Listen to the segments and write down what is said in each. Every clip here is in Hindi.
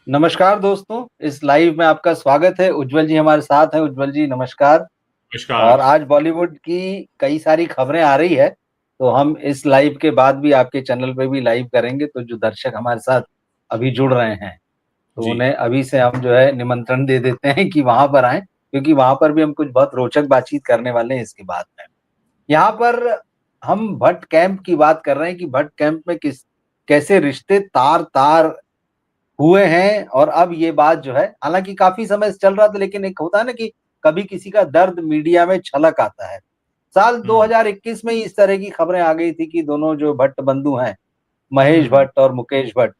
नमस्कार दोस्तों, इस लाइव में आपका स्वागत है। उज्जवल जी हमारे साथ हैं। उज्जवल जी नमस्कार। नमस्कार। और आज बॉलीवुड की कई सारी खबरें आ रही है, तो हम इस लाइव के बाद भी आपके चैनल पे भी लाइव करेंगे। तो जो दर्शक हमारे साथ अभी जुड़ रहे हैं, तो जी, उन्हें अभी से हम जो है निमंत्रण दे देते हैं कि वहाँ पर आएँ, क्योंकि वहाँ पर भी हम कुछ बहुत रोचक बातचीत करने वाले हैं इसके बाद में। यहाँ पर हम भट्ट कैंप की बात कर रहे हैं कि भट्ट कैंप में किस कैसे रिश्ते तार-तार हुए हैं। और अब ये बात जो है, हालाँकि काफ़ी समय से चल रहा था, लेकिन एक होता है ना कि कभी किसी का दर्द मीडिया में छलक आता है। साल हुँ, 2021 में ही इस तरह की खबरें आ गई थी कि दोनों जो भट्ट बंधु हैं, महेश हुँ, भट्ट और मुकेश भट्ट,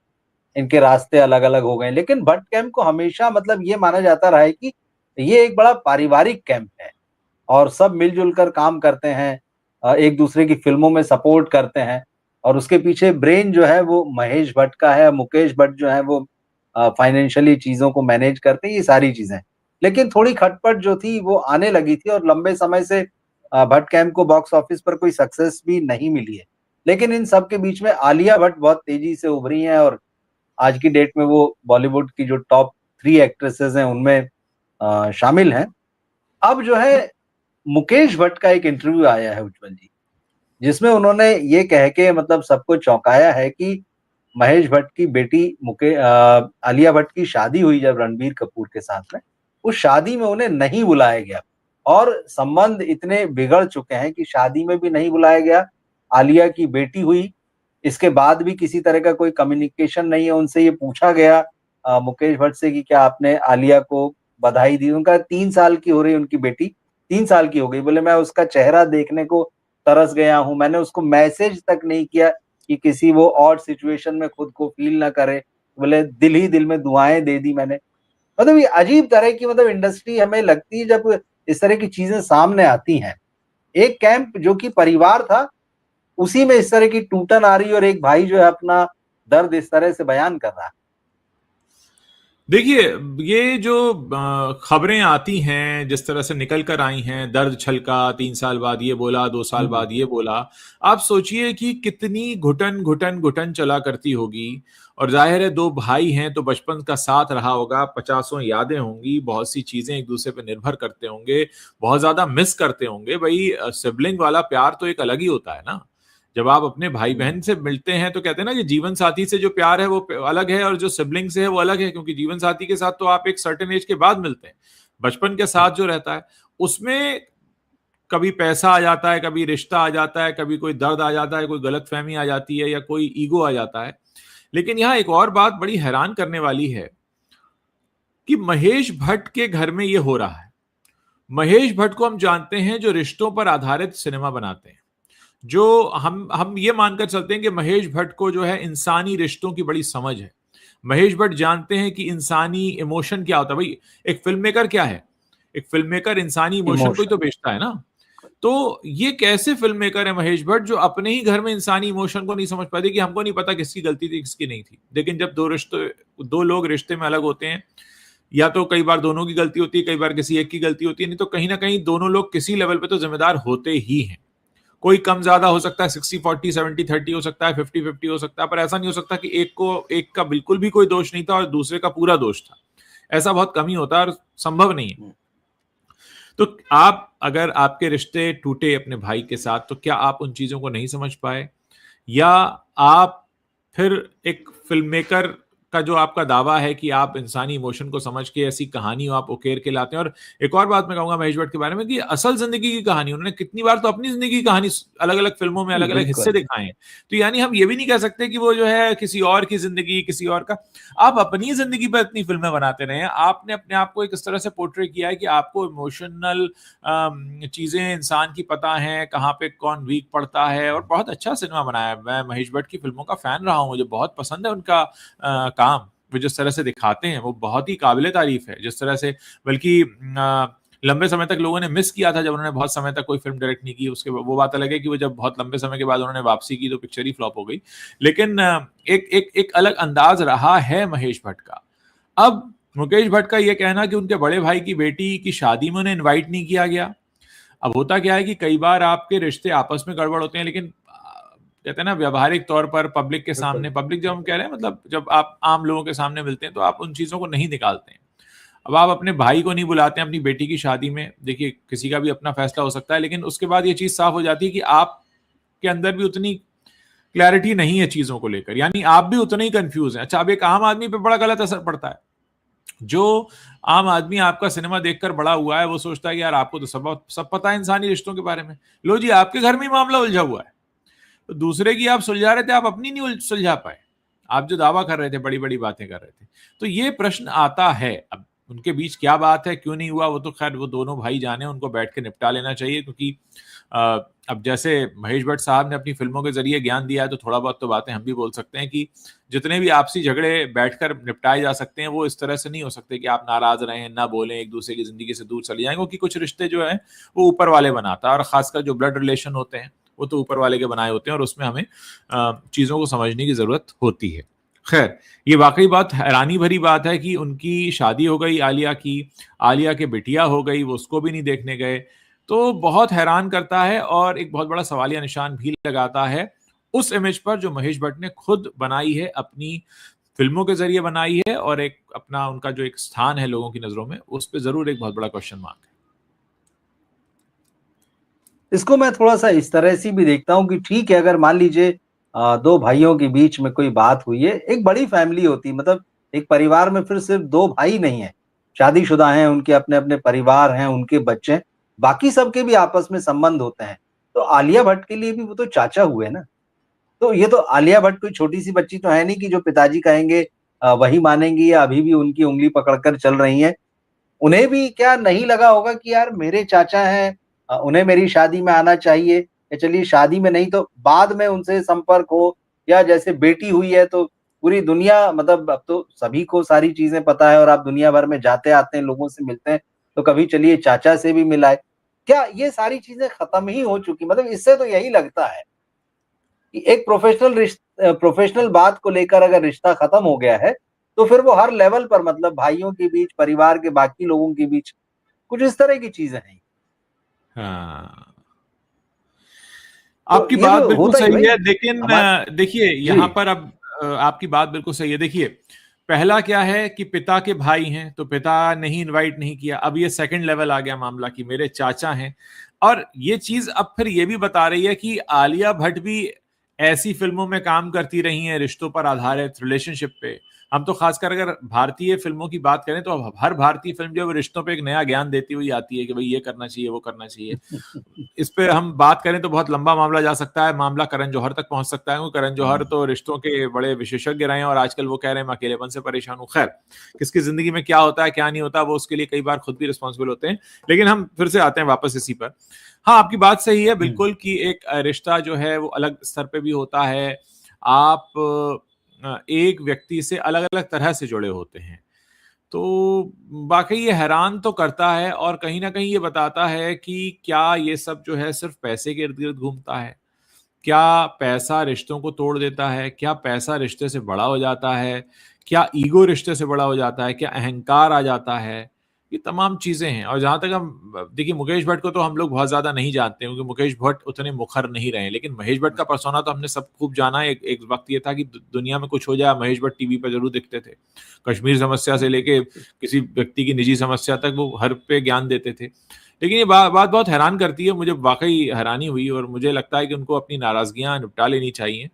इनके रास्ते अलग-अलग हो गए। लेकिन भट्ट कैंप को हमेशा मतलब ये माना जाता रहा है कि ये एक बड़ा पारिवारिक कैंप है और सब मिल-जुल कर काम करते हैं। एक-दूसरे की फ़िल्मों में सपोर्ट करते हैं और उसके पीछे ब्रेन जो है वो महेश भट्ट का है, मुकेश भट्ट जो है वो फाइनेंशियली चीज़ों को मैनेज करते हैं, ये सारी चीज़ें। लेकिन थोड़ी खटपट जो थी वो आने लगी थी और लंबे समय से भट्ट कैंप को बॉक्स ऑफिस पर कोई सक्सेस भी नहीं मिली है। लेकिन इन सब के बीच में आलिया भट्ट बहुत तेज़ी से उभरी हैं और आज की डेट में वो बॉलीवुड की जो टॉप 3 एक्ट्रेसेस हैं उनमें शामिल हैं। अब जो है मुकेश भट्ट का एक इंटरव्यू आया है उज्जवल जी, जिसमें उन्होंने ये कह के मतलब सबको चौंकाया है कि महेश भट्ट की बेटी आलिया भट्ट की शादी हुई जब रणबीर कपूर के साथ में, उस शादी में उन्हें नहीं बुलाया गया और संबंध इतने बिगड़ चुके हैं कि शादी में भी नहीं बुलाया गया। आलिया की बेटी हुई, इसके बाद भी किसी तरह का कोई कम्युनिकेशन नहीं है। उनसे ये पूछा गया मुकेश भट्ट से कि क्या आपने आलिया को बधाई दी? उनका 3 साल की हो रही है उनकी बेटी, 3 साल की हो गई। बोले मैं उसका चेहरा देखने को तरस गया हूँ। मैंने उसको मैसेज तक नहीं किया कि किसी वो ऑड सिचुएशन में खुद को फ़ील ना करे। बोले दिल ही दिल में दुआएँ दे दी मैंने। मतलब ये अजीब तरह की मतलब इंडस्ट्री हमें लगती है जब इस तरह की चीज़ें सामने आती हैं। एक कैंप जो कि परिवार था, उसी में इस तरह की टूटन आ रही है और एक भाई जो है अपना दर्द इस तरह से बयान कर रहा है। देखिए, ये जो खबरें आती हैं, जिस तरह से निकल कर आई हैं, दर्द छलका, 3 साल बाद ये बोला, 2 साल हुँ, बाद ये बोला। आप सोचिए कि कितनी घुटन, घुटन, घुटन चला करती होगी और ज़ाहिर है 2 भाई हैं, तो बचपन का साथ रहा होगा, पचासों यादें होंगी, बहुत सी चीज़ें एक-दूसरे पे निर्भर करते होंगे, बहुत ज़्यादा मिस करते होंगे। भई सिबलिंग वाला प्यार तो एक अलग ही होता है ना। जब आप अपने हुँ, भाई-बहन से मिलते हैं तो कहते हैं ना कि जीवन साथी से जो प्यार है वो अलग है और जो सिबलिंग से है वो अलग है, क्योंकि जीवन साथी के साथ तो आप एक सर्टेन एज के बाद मिलते हैं। बचपन के हुँ, साथ जो रहता है उसमें कभी पैसा आ जाता है, कभी रिश्ता आ जाता है, कभी कोई दर्द आ जाता है, कोई गलतफहमी आ जाती है या कोई ईगो आ जाता है। लेकिन यहाँ एक और बात बड़ी हैरान करने वाली है कि महेश भट्ट के घर में ये हो रहा है। महेश भट्ट को हम जानते हैं जो रिश्तों पर आधारित सिनेमा बनाते हैं। जो हम ये मानकर चलते हैं कि महेश भट्ट को जो है इंसानी रिश्तों की बड़ी समझ है। महेश भट्ट जानते हैं कि इंसानी इमोशन क्या होता है। भाई एक फ़िल्म मेकर क्या है? एक फ़िल्म मेकर इंसानी इमोशन को ही इमोशन। तो बेचता है ना। तो ये कैसे फ़िल्म मेकर है महेश भट्ट जो अपने ही घर में इंसानी इमोशन को नहीं समझ पाते कि हमको नहीं पता किसकी गलती थी, किसकी नहीं थी। लेकिन जब 2 लोग रिश्ते में अलग होते हैं, या तो कई बार दोनों की गलती होती है, कई बार किसी एक की गलती होती है, नहीं तो कहीं न कहीं दोनों लोग किसी लेवल पे तो ज़िम्मेदार होते ही हैं। कोई कम ज्यादा हो सकता है, 60-40, 70-30 हो सकता है, 50-50 हो सकता है, पर ऐसा नहीं हो सकता कि एक का बिल्कुल भी कोई दोष नहीं था और दूसरे का पूरा दोष था। ऐसा बहुत कम ही होता है और संभव नहीं है। हुँ, तो आप अगर आपके रिश्ते टूटे अपने भाई के साथ तो क्या आप उन चीजों को नहीं समझ पाए, या आप फिर एक फिल्म मेकर का जो आपका दावा है कि आप इंसानी इमोशन को समझ के ऐसी कहानी आप उकेर के लाते हैं। और एक और बात मैं कहूंगा महेश भट्ट के बारे में कि असल जिंदगी की कहानी उन्होंने कितनी बार तो अपनी जिंदगी की कहानी अलग अलग फिल्मों में अलग अलग हिस्से बिल्कुल। दिखाए हैं। तो यानी हम ये भी नहीं कह सकते कि वो जो है किसी और की जिंदगी किसी और का। आप अपनी जिंदगी पर इतनी फिल्में बनाते रहे हैं, आपने अपने आप को एक इस तरह से पोर्ट्रे किया है कि आपको इमोशनल चीजें इंसान की पता है, कहाँ पे कौन वीक पड़ता है, और बहुत अच्छा सिनेमा बनाया है। मैं महेश भट्ट की फिल्मों का फैन रहा हूँ, मुझे बहुत पसंद है उनका काम। वो जिस तरह से दिखाते हैं वो बहुत ही काबिले तारीफ है। जिस तरह से बल्कि लंबे समय तक लोगों ने मिस किया था जब उन्होंने बहुत समय तक कोई फिल्म डायरेक्ट नहीं की। उसके वो बात अलग है कि वो जब बहुत लंबे समय के बाद उन्होंने वापसी की तो पिक्चर ही फ्लॉप हो गई। लेकिन एक एक एक अलग अंदाज रहा है महेश भट्ट का। अब मुकेश भट्ट का ये कहना कि उनके बड़े भाई की बेटी की शादी में उन्हें इनवाइट नहीं किया गया। अब होता क्या है कि कई बार आपके रिश्ते आपस में गड़बड़ होते हैं, लेकिन कहते हैं ना व्यवहारिक तौर पर पब्लिक के सामने, पब्लिक जब हम कह रहे हैं मतलब जब आप आम लोगों के सामने मिलते हैं तो आप उन चीजों को नहीं निकालते हैं। अब आप अपने भाई को नहीं बुलाते हैं अपनी बेटी की शादी में, देखिए किसी का भी अपना फैसला हो सकता है, लेकिन उसके बाद ये चीज साफ हो जाती है कि आप के अंदर भी उतनी क्लैरिटी नहीं है चीजों को लेकर, यानी आप भी उतने ही कंफ्यूज हैं। अच्छा, अब एक आम आदमी पे बड़ा गलत असर पड़ता है। जो आम आदमी आपका सिनेमा देखकर बड़ा हुआ है वो सोचता है कि यार आपको तो सब पता है इंसानी रिश्तों के बारे में, लो जी आपके घर में ही मामला उलझा हुआ है, तो दूसरे की आप सुलझा रहे थे, आप अपनी नहीं सुलझा पाए। आप जो दावा कर रहे थे, बड़ी बड़ी बातें कर रहे थे, तो ये प्रश्न आता है। अब उनके बीच क्या बात है, क्यों नहीं हुआ, वो तो खैर वो दोनों भाई जाने, उनको बैठ के निपटा लेना चाहिए, क्योंकि अब जैसे महेश भट्ट साहब ने अपनी फिल्मों के जरिए ज्ञान दिया है, तो थोड़ा बहुत तो बातें हम भी बोल सकते हैं कि जितने भी आपसी झगड़े बैठकर निपटाए जा सकते हैं वो इस तरह से नहीं हो सकते कि आप नाराज रहें, ना बोलें, एक दूसरे की जिंदगी से दूर चले जाएं, क्योंकि कुछ रिश्ते जो हैं वो ऊपर वाले बनाता है, और खासकर जो ब्लड रिलेशन होते हैं वो तो ऊपर वाले के बनाए होते हैं, और उसमें हमें चीजों को समझने की जरूरत होती है। खैर, ये वाकई बात हैरानी भरी बात है कि उनकी शादी हो गई आलिया की, आलिया के बिटिया हो गई, वो उसको भी नहीं देखने गए, तो बहुत हैरान करता है और एक बहुत बड़ा सवालिया निशान भी लगाता है उस इमेज पर जो महेश भट्ट ने खुद बनाई है, अपनी फिल्मों के जरिए बनाई है, और एक अपना उनका जो एक स्थान है लोगों की नजरों में, उस पर जरूर एक बहुत बड़ा क्वेश्चन मार्क है। इसको मैं थोड़ा-सा इस तरह से भी देखता हूँ कि ठीक है, अगर मान लीजिए 2 भाइयों के बीच में कोई बात हुई है, एक बड़ी फैमिली होती, मतलब एक परिवार में फिर सिर्फ 2 भाई नहीं हैं, शादीशुदा हैं, उनके अपने-अपने परिवार हैं, उनके बच्चे हैं, बाकी सबके भी आपस में संबंध होते हैं। तो आलिया भट्ट के लिए भी वो तो चाचा हुए ना, तो ये तो आलिया भट्ट कोई छोटी-सी बच्ची तो है नहीं कि जो पिताजी कहेंगे वही मानेंगी या अभी भी उनकी उँगली पकड़कर चल रही हैं। उन्हें भी क्या नहीं लगा होगा कि यार मेरे चाचा हैं, उन्हें मेरी शादी में आना चाहिए, या चलिए शादी में नहीं तो बाद में उनसे संपर्क हो, या जैसे बेटी हुई है तो पूरी दुनिया, मतलब अब तो सभी को सारी चीजें पता है और आप दुनिया भर में जाते आते हैं, लोगों से मिलते हैं, तो कभी चलिए चाचा से भी मिलाए। क्या ये सारी चीजें खत्म ही हो चुकी? मतलब इससे तो यही लगता है कि एक प्रोफेशनल बात को लेकर अगर रिश्ता खत्म हो गया है, तो फिर वो हर लेवल पर, मतलब भाइयों के बीच, परिवार के बाकी लोगों के बीच, कुछ इस तरह की चीजें हैं। हाँ, तो आपकी ये बात तो बिल्कुल होता ही सही भाई है, लेकिन हमार देखिए जी। यहाँ पर अब आपकी बात बिल्कुल सही है। देखिए, पहला क्या है कि पिता के भाई हैं तो पिता ने ही इनवाइट नहीं किया, अब ये सेकंड लेवल आ गया मामला कि मेरे चाचा हैं, और ये चीज अब फिर ये भी बता रही है कि आलिया भट्ट भी ऐसी फिल्मों में काम करती रही हैं रिश्तों पर आधारित, रिलेशनशिप पे। हम तो खासकर अगर भारतीय फिल्मों की बात करें तो अब हर भारतीय फिल्म जो है वो रिश्तों पे एक नया ज्ञान देती हुई आती है कि भाई ये करना चाहिए, वो करना चाहिए। इस पे हम बात करें तो बहुत लंबा मामला जा सकता है, मामला करण जौहर तक पहुंच सकता है। करण जौहर तो रिश्तों के बड़े विशेषज्ञ रहे हैं और आजकल वो कह रहे हैं मैं अकेलेपन से परेशान हूँ। खैर, किसकी जिंदगी में क्या होता है क्या नहीं होता वो उसके लिए कई बार खुद भी रिस्पॉन्सिबल होते हैं, लेकिन हम फिर से आते हैं वापस इसी पर। हाँ, आपकी बात सही है बिल्कुल कि एक रिश्ता जो है वो अलग स्तर पे भी होता है, आप एक व्यक्ति से अलग अलग तरह से जुड़े होते हैं, तो वाकई ये हैरान तो करता है और कहीं ना कहीं ये बताता है कि क्या ये सब जो है सिर्फ पैसे के इर्द गिर्द घूमता है, क्या पैसा रिश्तों को तोड़ देता है, क्या पैसा रिश्ते से बड़ा हो जाता है, क्या ईगो रिश्ते से बड़ा हो जाता है, क्या अहंकार आ जाता है, ये तमाम चीजें हैं। और जहां तक हम देखिए, मुकेश भट्ट को तो हम लोग बहुत ज्यादा नहीं जानते क्योंकि मुकेश भट्ट उतने मुखर नहीं रहे, लेकिन महेश भट्ट का पर्सोना तो हमने सब खूब जाना है। एक वक्त ये था कि दुनिया में कुछ हो जाए महेश भट्ट टीवी पर जरूर दिखते थे, कश्मीर समस्या से लेके किसी व्यक्ति की निजी समस्या तक वो हर पे ज्ञान देते थे। लेकिन ये बात बहुत हैरान करती है, मुझे वाकई हैरानी हुई और मुझे लगता है कि उनको अपनी नाराजगियां निपटा लेनी चाहिए।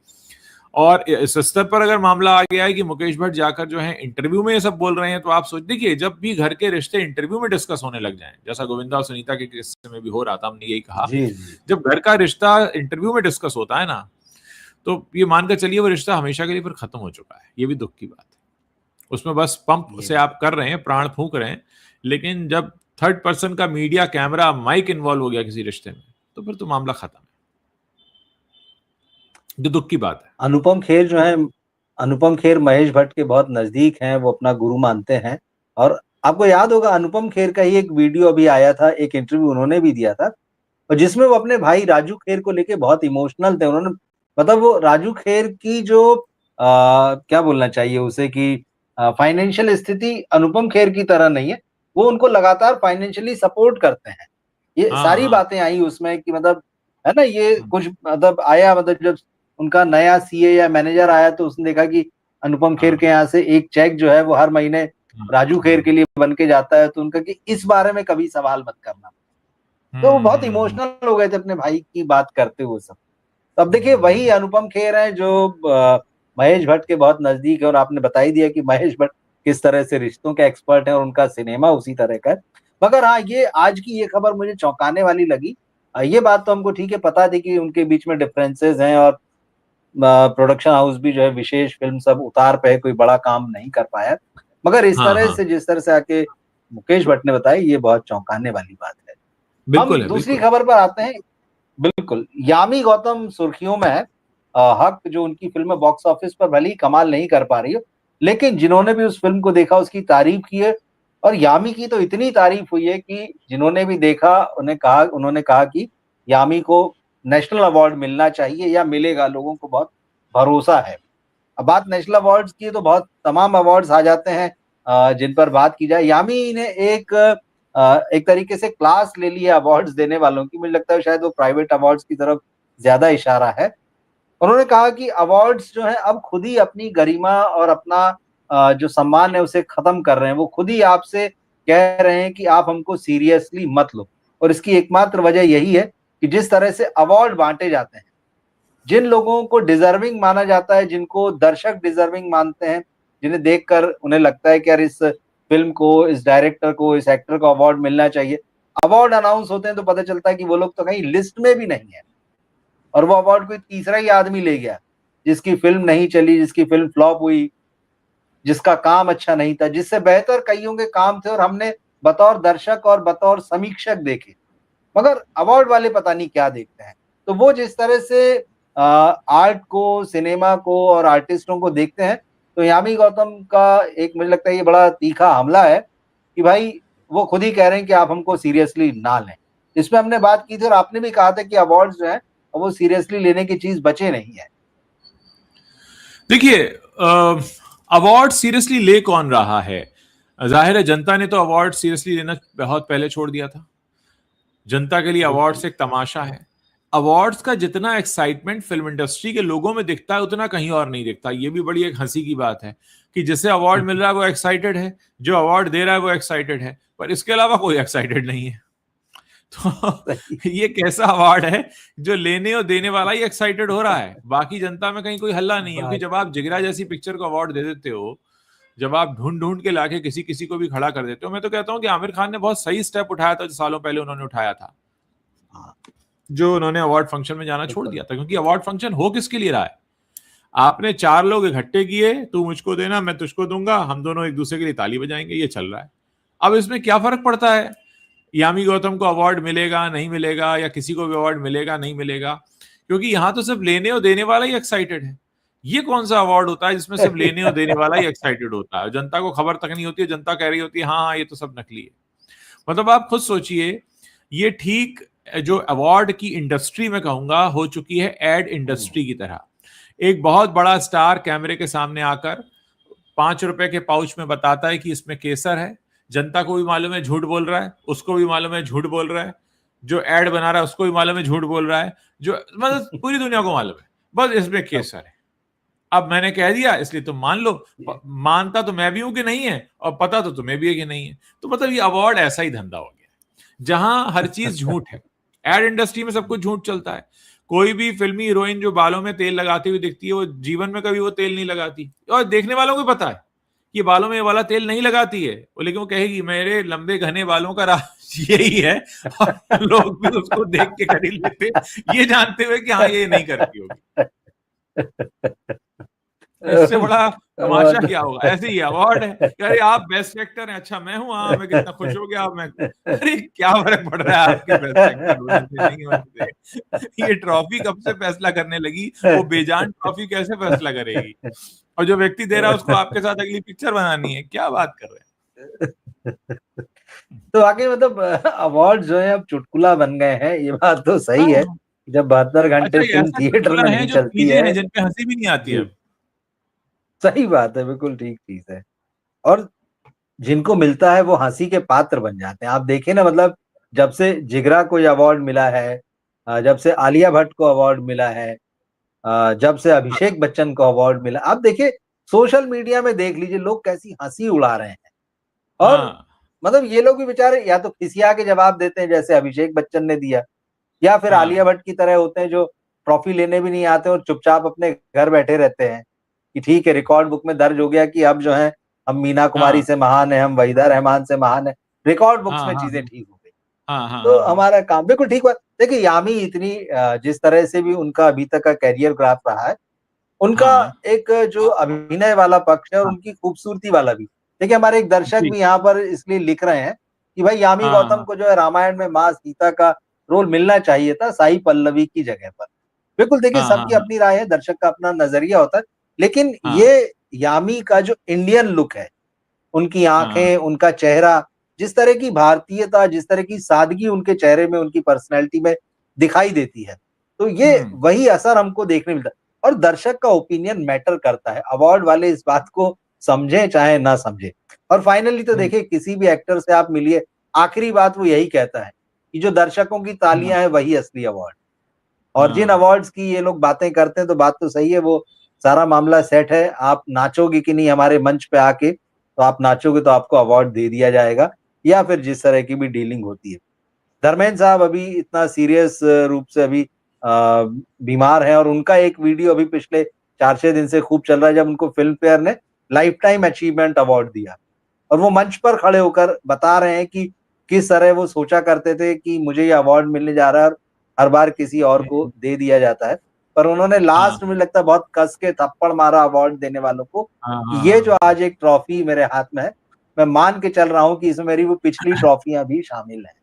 और इस स्तर पर अगर मामला आ गया है कि मुकेश भट्ट जाकर जो है इंटरव्यू में ये सब बोल रहे हैं, तो आप सोच देखिए, जब भी घर के रिश्ते इंटरव्यू में डिस्कस होने लग जाएं, जैसा गोविंदा और सुनीता के किस्से में भी हो रहा था, हमने यही कहा, जी, जी। जब घर का रिश्ता इंटरव्यू में डिस्कस होता है ना, तो ये मानकर चलिए वो रिश्ता हमेशा के लिए फिर खत्म हो चुका है। ये भी दुख की बात है, उसमें बस पंप ये से आप कर रहे हैं, प्राण फूंक रहे हैं, लेकिन जब थर्ड पर्सन का मीडिया, कैमरा, माइक इन्वॉल्व हो गया किसी रिश्ते में, तो फिर तो मामला खत्म है। जो दुख की बात है। अनुपम खेर जो है, अनुपम खेर महेश भट्ट के बहुत नजदीक हैं, वो अपना गुरु मानते हैं। और आपको याद होगा अनुपम खेर का ही एक वीडियो अभी आया था, एक इंटरव्यू उन्होंने भी दिया था, और जिसमें वो अपने भाई राजू खेर को लेके बहुत इमोशनल थे। उन्होंने, मतलब वो राजू खेर की जो क्या बोलना चाहिए उसे कि फाइनेंशियल स्थिति अनुपम खेर की तरह नहीं है, वो उनको लगातार फाइनेंशियली सपोर्ट करते हैं। ये हाँ सारी हाँ। बातें आई उसमें कि मतलब, है ना, ये कुछ मतलब आया, मतलब जब उनका नया सीए या मैनेजर आया तो उसने देखा कि अनुपम खेर के यहाँ से एक चेक जो है वो हर महीने राजू खेर के लिए बन के जाता है, तो उनका कि इस बारे में कभी सवाल मत करना। तो वो बहुत इमोशनल हो गए थे अपने भाई की बात करते हुए सब। तो अब देखिए वही अनुपम खेर है जो महेश भट्ट के बहुत नजदीक है, और आपने बता ही दिया कि महेश भट्ट किस तरह से रिश्तों के एक्सपर्ट है और उनका सिनेमा उसी तरह का है। मगर हाँ, ये आज की ये खबर मुझे चौंकाने वाली लगी। ये बात तो हमको ठीक है पता थी कि उनके बीच में डिफरेंसेस हैं, और प्रोडक्शन हाउस भी जो है विशेष फिल्म सब उतार पे है, कोई बड़ा काम नहीं कर पाया। मगर इस तरह से जिस तरह से आके मुकेश भट्ट ने बताया, ये बहुत चौंकाने वाली बात है। हम दूसरी खबर पर आते हैं। बिल्कुल, यामी गौतम सुर्खियों में है। हक जो उनकी फिल्म बॉक्स ऑफिस पर भले ही कमाल नहीं कर पा रही हो, लेकिन जिन्होंने भी उस फिल्म को देखा उसकी तारीफ की है। और यामी की तो इतनी तारीफ हुई है कि जिन्होंने भी देखा उन्होंने कहा कि यामी को नेशनल अवार्ड मिलना चाहिए या मिलेगा, लोगों को बहुत भरोसा है। अब बात नेशनल अवार्ड्स की तो बहुत तमाम अवार्ड्स आ जाते हैं जिन पर बात की जाए। यामी ने एक तरीके से क्लास ले ली है अवार्ड्स देने वालों की। मुझे लगता है शायद वो प्राइवेट अवार्ड्स की तरफ ज्यादा इशारा है। उन्होंने कहा कि अवार्ड्स जो है अब खुद ही अपनी गरिमा और अपना जो सम्मान है उसे खत्म कर रहे हैं। वो खुद ही आपसे कह रहे हैं कि आप हमको सीरियसली मत लो, और इसकी एकमात्र वजह यही है कि जिस तरह से अवार्ड बांटे जाते हैं, जिन लोगों को डिजर्विंग माना जाता है, जिनको दर्शक डिजर्विंग मानते हैं, जिन्हें देखकर उन्हें लगता है कि यार इस फिल्म को, इस डायरेक्टर को, इस एक्टर को अवार्ड मिलना चाहिए, अवार्ड अनाउंस होते हैं तो पता चलता है कि वो लोग तो कहीं लिस्ट में भी नहीं है, और वो अवार्ड कोई तीसरा ही आदमी ले गया जिसकी फिल्म नहीं चली, जिसकी फिल्म फ्लॉप हुई, जिसका काम अच्छा नहीं था, जिससे बेहतर कईयों के काम थे और हमने बतौर दर्शक और बतौर समीक्षक देखे। मगर अवार्ड वाले पता नहीं क्या देखते हैं। तो वो जिस तरह से आर्ट को, सिनेमा को और आर्टिस्टों को देखते हैं, तो यामी गौतम का एक मुझे लगता है ये बड़ा तीखा हमला है कि भाई वो खुद ही कह रहे हैं कि आप हमको सीरियसली ना लें। इसमें हमने बात की थी और आपने भी कहा था कि अवार्ड्स जो है वो सीरियसली लेने की चीज बचे नहीं है। देखिए, अवार्ड सीरियसली ले कौन रहा है? जाहिर है जनता ने तो अवार्ड सीरियसली लेना बहुत पहले छोड़ दिया था। जनता के लिए अवार्ड्स एक तमाशा है। अवार्ड्स का जितना एक्साइटमेंट फिल्म इंडस्ट्री के लोगों में दिखता है उतना कहीं और नहीं दिखता। ये भी बड़ी एक हंसी की बात है कि जिसे अवार्ड मिल रहा है वो एक्साइटेड है, जो अवार्ड दे रहा है वो एक्साइटेड है, पर इसके अलावा कोई एक्साइटेड नहीं है। तो ये कैसा अवार्ड है जो लेने और देने वाला ही एक्साइटेड हो रहा है, बाकी जनता में कहीं कोई हल्ला नहीं है। क्योंकि जब आप जिगरा जैसी पिक्चर को अवार्ड दे देते हो, जब आप ढूंढ ढूंढ के लाके किसी किसी को भी खड़ा कर देते हो, मैं तो कहता हूं कि आमिर खान ने बहुत सही स्टेप उठाया था जो सालों पहले उन्होंने उठाया था, जो उन्होंने अवार्ड फंक्शन में जाना छोड़ दिया था। क्योंकि अवार्ड फंक्शन हो किसके लिए रहा है? आपने 4 लोग इकट्ठे किए, तू मुझको देना मैं तुझको दूंगा, हम दोनों एक दूसरे के लिए ताली बजाएंगे, ये चल रहा है। अब इसमें क्या फर्क पड़ता है यामी गौतम को अवार्ड मिलेगा नहीं मिलेगा, या किसी को भी अवार्ड मिलेगा नहीं मिलेगा? क्योंकि यहां तो सिर्फ लेने और देने वाला ही एक्साइटेड है। ये कौन सा अवार्ड होता है जिसमें सिर्फ लेने और देने वाला ही एक्साइटेड होता है? जनता को खबर तक नहीं होती है, जनता कह रही होती है हाँ ये तो सब नकली है। मतलब आप खुद सोचिए, ये ठीक जो अवार्ड की इंडस्ट्री में कहूंगा हो चुकी है एड इंडस्ट्री की तरह। एक बहुत बड़ा स्टार कैमरे के सामने आकर 5 रुपए के पाउच में बताता है कि इसमें केसर है, जनता को भी मालूम है झूठ बोल रहा है, उसको भी मालूम है झूठ बोल रहा है, जो एड बना रहा है उसको भी मालूम है झूठ बोल रहा है, जो मतलब पूरी दुनिया को मालूम है बस इसमें केसर है। अब मैंने कह दिया इसलिए तुम मान लो। मानता तो मैं भी हूं कि नहीं है, और पता तो तुम्हें भी है कि नहीं है। तो मतलब ये अवार्ड ऐसा ही धंधा हो गया जहां हर चीज झूठ है। एड इंडस्ट्री में सब कुछ झूठ चलता है। कोई भी फिल्मी हीरोइन जो बालों में तेल लगाती हुई दिखती है, वो जीवन में कभी वो तेल नहीं लगाती, और देखने वालों को पता है कि बालों में ये वाला तेल नहीं लगाती है, लेकिन वो कहेगी मेरे लंबे घने बालों का राज यही है, और लोग भी उसको देख के खरीद लेते ये जानते हुए कि हाँ ये नहीं करती होगी। इससे बड़ा तमाशा क्या होगा? ऐसे ही अवार्ड है, अरे आप बेस्ट एक्टर हैं, अच्छा मैं हूँ, हाँ मैं कितना खुश हो गया। मैं अरे क्या फर्क पड़ रहा है आपके बेस्ट एक्टर होने से नहीं होने से? ये ट्रॉफी कब से फैसला करने लगी? वो बेजान ट्रॉफी कैसे फैसला करेगी? और जो व्यक्ति दे रहा है उसको आपके साथ अगली पिक्चर बनानी है, क्या बात कर रहे हैं? तो आगे मतलब अवार्ड जो है अब चुटकुला बन गए हैं, ये बात तो सही है। जब 72 घंटे फिल्म थिएटर में नहीं चलती है, जिन पे हंसी भी नहीं आती है। सही बात है, बिल्कुल ठीक चीज है। और जिनको मिलता है वो हंसी के पात्र बन जाते हैं। आप देखिए ना, मतलब जब से जिगरा को अवार्ड मिला है, जब से आलिया भट्ट को अवार्ड मिला है, जब से अभिषेक बच्चन को अवार्ड मिला, अब देखिए सोशल मीडिया में देख लीजिए लोग कैसी हंसी उड़ा रहे हैं। और हाँ मतलब ये लोग भी बेचारे या तो खिसिया के जवाब देते हैं जैसे अभिषेक बच्चन ने दिया, या फिर आलिया हाँ भट्ट की तरह होते हैं जो ट्रॉफी लेने भी नहीं आते और चुपचाप अपने घर बैठे रहते हैं कि ठीक है रिकॉर्ड बुक में दर्ज हो गया कि अब जो है हम मीना कुमारी हाँ से महान है, हम वहीदा रहमान से महान है, रिकॉर्ड बुक्स हाँ में हाँ चीजें ठीक हो गई। हाँ हाँ तो हाँ हाँ हमारा काम बिल्कुल ठीक हुआ। देखिए यामी इतनी जिस तरह से भी उनका अभी तक का करियर ग्राफ रहा है, उनका हाँ एक जो अभिनय वाला पक्ष है और हाँ, उनकी खूबसूरती वाला भी। देखिए हमारे एक दर्शक जी भी यहाँ पर इसलिए लिख रहे हैं कि भाई यामी हाँ गौतम हाँ को जो है रामायण में माँ सीता का रोल मिलना चाहिए था साई पल्लवी की जगह पर। बिल्कुल देखिए हाँ हाँ सबकी अपनी राय है, दर्शक का अपना नजरिया होता है, लेकिन हाँ ये यामी का जो इंडियन लुक है, उनकी हाँ आंखें, उनका चेहरा, जिस तरह की भारतीयता, जिस तरह की सादगी उनके चेहरे में, उनकी पर्सनैलिटी में दिखाई देती है, तो ये हम्म वही असर हमको देखने मिलता है। और दर्शक का ओपिनियन मैटर करता है, अवार्ड वाले इस बात को समझें चाहे ना समझें। और फाइनली तो हम्म देखिए किसी भी एक्टर से आप मिलिए, आखिरी बात वो यही कहता है कि जो दर्शकों की हाँ तालियां हैं वही असली अवार्ड। और जिन हाँ अवार्ड्स की ये लोग बातें करते हैं तो बात तो सही है, वो सारा मामला सेट है, आप नाचोगे कि नहीं हमारे मंच पे आके, तो आप नाचोगे तो आपको अवार्ड दे दिया जाएगा, या फिर जिस तरह की भी डीलिंग होती है। धर्मेंद्र साहब अभी इतना सीरियस रूप से अभी बीमार हैं, और उनका एक वीडियो अभी पिछले 4-6 दिन से खूब चल रहा है जब उनको फिल्म फेयर ने लाइफ टाइम अचीवमेंट अवार्ड दिया, और वो मंच पर खड़े होकर बता रहे हैं कि किस तरह वो सोचा करते थे कि मुझे ये अवार्ड मिलने जा रहा है और हर बार किसी और को दे दिया जाता है, पर उन्होंने हाँ लास्ट में लगता है बहुत कस के थप्पड़ मारा अवार्ड देने वालों को हाँ कि हाँ ये जो हाँ आज एक ट्रॉफी मेरे हाथ में है, मैं मान के चल रहा हूँ कि इसमें मेरी वो पिछली ट्रॉफियां भी शामिल हैं।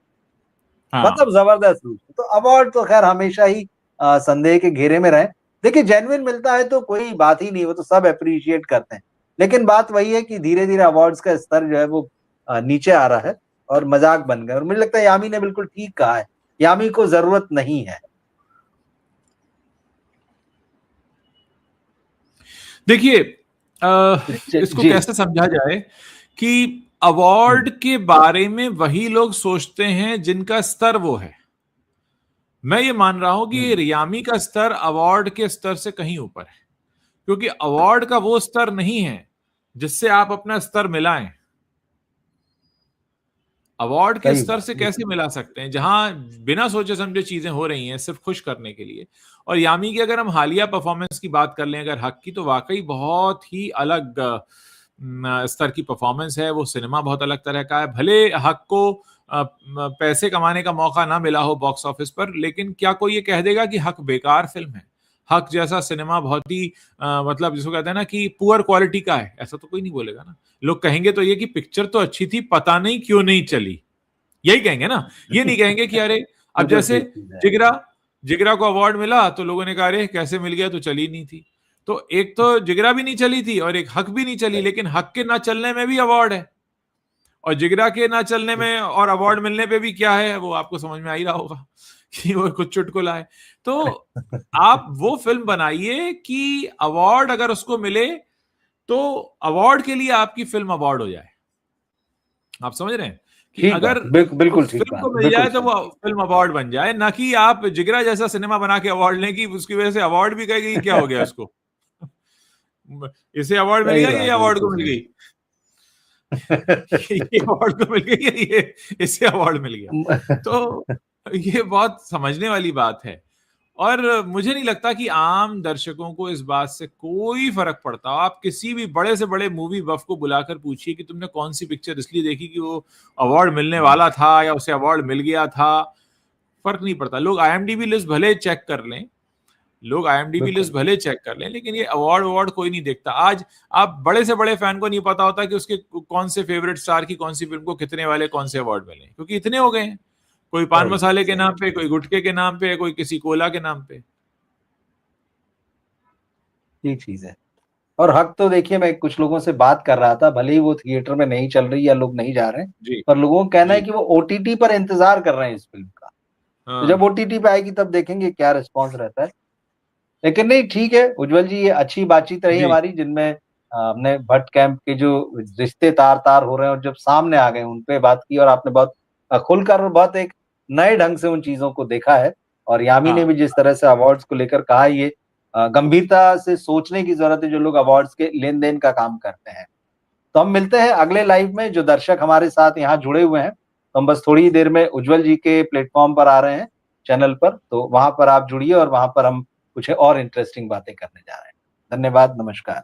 हाँ मतलब जबरदस्त रूप से तो अवार्ड तो खैर हमेशा ही संदेह के घेरे में रहे। देखिए जेन्युइन मिलता है तो कोई बात ही नहीं, वो तो सब अप्रिशिएट करते हैं, लेकिन बात वही है कि धीरे धीरे अवार्ड्स का स्तर जो है वो नीचे आ रहा है और मजाक बन गया, और मुझे लगता है यामी ने बिल्कुल ठीक कहा है, यामी को जरूरत नहीं है। देखिए इसको जी। कैसे समझा जाए कि अवार्ड के बारे में वही लोग सोचते हैं जिनका स्तर वो है। मैं ये मान रहा हूं कि हम्म, रियामी का स्तर अवार्ड के स्तर से कहीं ऊपर है, क्योंकि अवार्ड का वो स्तर नहीं है जिससे आप अपना स्तर मिलाएं। अवार्ड के सही स्तर बात से कैसे बिल्कुल। मिला सकते हैं जहां बिना सोचे समझे चीजें हो रही हैं सिर्फ खुश करने के लिए। और यामी की अगर हम हालिया परफॉर्मेंस की बात कर लें अगर हक की, तो वाकई बहुत ही अलग स्तर की परफॉर्मेंस है। वो सिनेमा बहुत अलग तरह का है। भले हक को पैसे कमाने का मौका ना मिला हो बॉक्स ऑफिस पर, लेकिन क्या कोई ये कह देगा कि हक बेकार फिल्म है? हक जैसा सिनेमा बहुत ही मतलब जिसको कहते हैं ना कि पुअर क्वालिटी का है, ऐसा तो कोई नहीं बोलेगा ना। लोग कहेंगे तो ये कि पिक्चर तो अच्छी थी, पता नहीं क्यों नहीं चली, यही कहेंगे ना। ये नहीं कहेंगे कि अरे, अब बिल्कुल जैसे ठीक चीज है। जिगरा जिगरा को अवार्ड मिला तो लोगों ने कहा अरे कैसे मिल गया, तो चली नहीं थी। तो एक तो जिगरा भी नहीं चली थी और एक हक भी नहीं चली, सही। लेकिन हक के ना चलने में भी अवार्ड है और जिगरा के ना चलने में और अवार्ड मिलने पे भी क्या है, वो आपको समझ में आ ही रहा होगा कि वो कुछ चुटकुला है। तो आप वो फिल्म बनाइए कि अवार्ड अगर उसको मिले तो अवार्ड के लिए आपकी फिल्म अवार्ड हो जाए। आप समझ रहे हैं कि ठीक अगर बात, बिल्कुल उस ठीक फिल्म बात, को मिल बिल्कुल जाए तो सही। वो फिल्म अवार्ड बन जाए, ना कि आप जिगरा जैसा सिनेमा बना के अवार्ड लें कि उसकी वजह से अवार्ड भी कहेगी क्या हो गया उसको। इसे अवार्ड मिल सही गया, ये बात है, अवार्ड बिल्कुल को मिल सही। गई। ये अवार्ड को मिल गई, ये इसे अवार्ड मिल गया। तो ये बहुत समझने वाली बात है। और मुझे नहीं लगता कि आम दर्शकों को इस बात से कोई फर्क पड़ता। आप किसी भी बड़े से बड़े मूवी बफ को बुलाकर पूछिए कि तुमने कौन सी पिक्चर इसलिए देखी कि वो अवार्ड मिलने वाला था या उसे अवार्ड मिल गया था, फर्क नहीं पड़ता। लोग आईएमडीबी लिस्ट भले चेक कर लें, लोग आईएमडीबी लिस्ट बिल्कुल भले चेक कर लें, लेकिन ये अवार्ड अवार्ड कोई नहीं देखता। आज आप बड़े से बड़े फैन को नहीं पता होता कि उसके कौन से फेवरेट स्टार की कौन सी फिल्म को कितने वाले कौन से अवार्ड मिले, क्योंकि इतने हो गए हैं। कोई पान सही मसाले के सही। नाम पे, कोई गुटखे के नाम पे, कोई किसी कोला के नाम पे। ठीक चीज है। और हक तो देखिए मैं कुछ लोगों से बात कर रहा था, भले ही वो थिएटर में नहीं चल रही या लोग नहीं जा रहे हैं, जी पर लोगों का कहना है जी कि वो ओटीटी पर इंतजार कर रहे हैं इस फिल्म का। तो जब हाँ ओटीटी पे आएगी तब देखेंगे क्या रिस्पॉन्स रहता है। लेकिन नहीं ठीक है उज्जवल जी, ये अच्छी बातचीत रही जी हमारी, जिनमें हमने भट्ट कैंप के जो रिश्ते तार तार हो रहे हैं और जब सामने आ गए उन पे बात की, और आपने बहुत खुलकर और बहुत एक नए ढंग से उन चीजों को देखा है। और यामी ने हाँ भी जिस तरह से अवार्ड्स को लेकर कहा, ये गंभीरता से सोचने की जरूरत है, जो लोग अवार्ड्स के लेन-देन का काम करते हैं। तो हम मिलते हैं अगले लाइव में, जो दर्शक हमारे साथ यहाँ जुड़े हुए हैं, तो हम बस थोड़ी ही देर में उज्ज्वल जी के प्लेटफ़ॉर्म पर आ रहे हैं, चैनल पर, तो वहाँ पर आप जुड़िए और वहाँ पर हम कुछ और इंटरेस्टिंग बातें करने जा रहे हैं। धन्यवाद, नमस्कार।